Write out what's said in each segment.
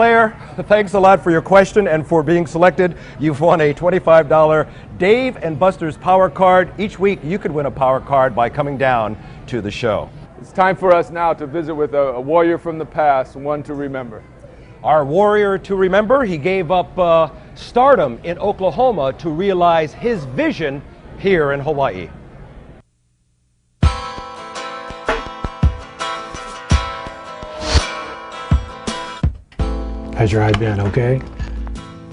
Player, thanks a lot for your question and for being selected. You've won a $25 Dave and Buster's Power Card. Each week you could win a Power Card by coming down to the show. It's time for us now to visit with a warrior from the past, one to remember. Our warrior to remember, he gave up stardom in Oklahoma to realize his vision here in Hawaii. How's your eye been, okay?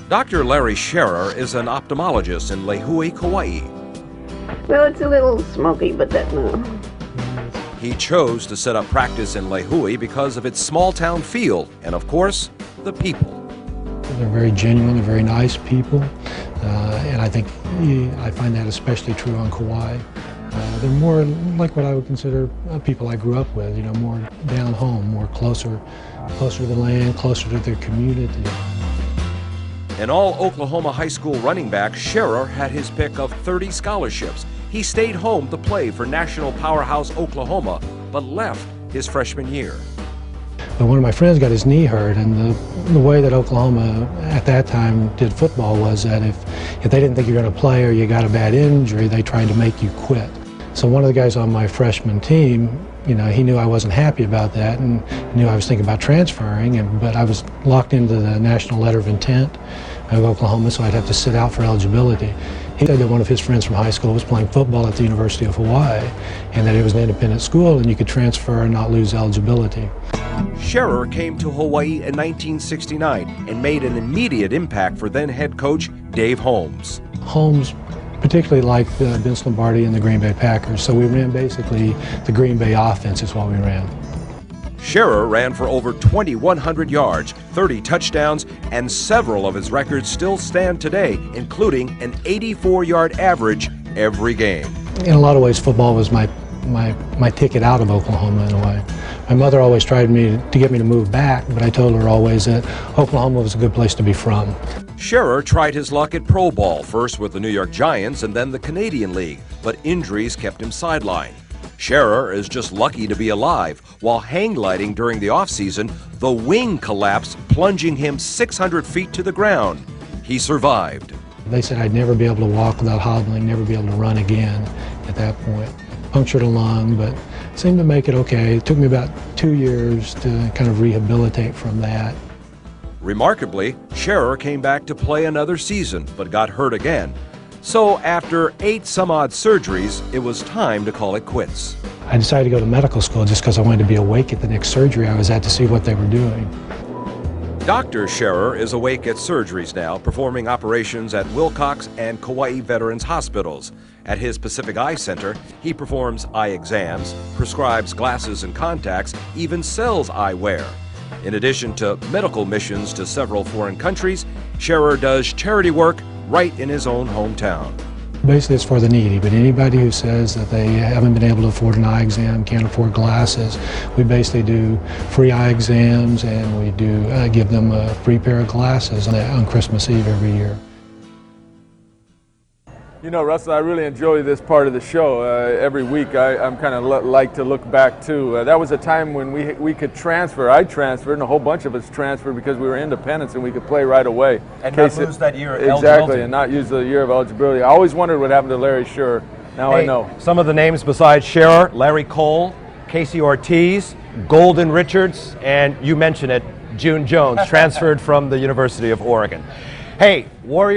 Dr. Larry Sherrer is an ophthalmologist in Lehue, Kauai. Well, it's a little smoky, but that no. He chose to set up practice in Lehue because of its small-town feel and, of course, the people. They're very genuine, they're very nice people, and I think I find that especially true on Kauai. They're more like what I would consider people I grew up with, you know, more down home, more closer to the land, closer to their community. An all-Oklahoma high school running back, Sherrer had his pick of 30 scholarships. He stayed home to play for national powerhouse Oklahoma, but left his freshman year. But one of my friends got his knee hurt, and the way that Oklahoma at that time did football was that if they didn't think you were going to play or you got a bad injury, they tried to make you quit. So one of the guys on my freshman team, you know, he knew I wasn't happy about that and knew I was thinking about transferring, but I was locked into the national letter of intent of Oklahoma, so I'd have to sit out for eligibility. He said that one of his friends from high school was playing football at the University of Hawaii and that it was an independent school and you could transfer and not lose eligibility. Sherrer came to Hawaii in 1969 and made an immediate impact for then head coach Dave Holmes. Holmes particularly liked Vince Lombardi and the Green Bay Packers, so we ran basically the Green Bay offense is what we ran. Sherrer ran for over 2,100 yards, 30 touchdowns, and several of his records still stand today, including an 84-yard average every game. In a lot of ways, football was my ticket out of Oklahoma in a way. My mother always tried to get me to move back, but I told her always that Oklahoma was a good place to be from. Sherrer tried his luck at pro ball, first with the New York Giants and then the Canadian League, but injuries kept him sidelined. Sherrer is just lucky to be alive. While hang gliding during the offseason, the wing collapsed, plunging him 600 feet to the ground. He survived. They said I'd never be able to walk without hobbling, never be able to run again at that point. Punctured a lung, but seemed to make it okay. It took me about 2 years to kind of rehabilitate from that. Remarkably, Sherrer came back to play another season, but got hurt again. So after 8 some odd surgeries, it was time to call it quits. I decided to go to medical school just because I wanted to be awake at the next surgery I was at to see what they were doing. Dr. Sherrer is awake at surgeries now, performing operations at Wilcox and Kauai Veterans Hospitals. At his Pacific Eye Center, he performs eye exams, prescribes glasses and contacts, even sells eyewear. In addition to medical missions to several foreign countries, Sherrer does charity work right in his own hometown. Basically, it's for the needy, but anybody who says that they haven't been able to afford an eye exam, can't afford glasses, we basically do free eye exams and we do give them a free pair of glasses on Christmas Eve every year. You know, Russell, I really enjoy this part of the show. Every week I'm kind of like to look back too. That was a time when we could transfer. I transferred and a whole bunch of us transferred because we were independents and we could play right away. And not lose that year of Exactly, eligibility. and not use the year of eligibility. I always wondered what happened to Larry Sherrer. Now I know. Some of the names besides Sherrer: Larry Cole, Casey Ortiz, Golden Richards, and you mentioned it, June Jones, transferred from the University of Oregon. Hey, Warriors.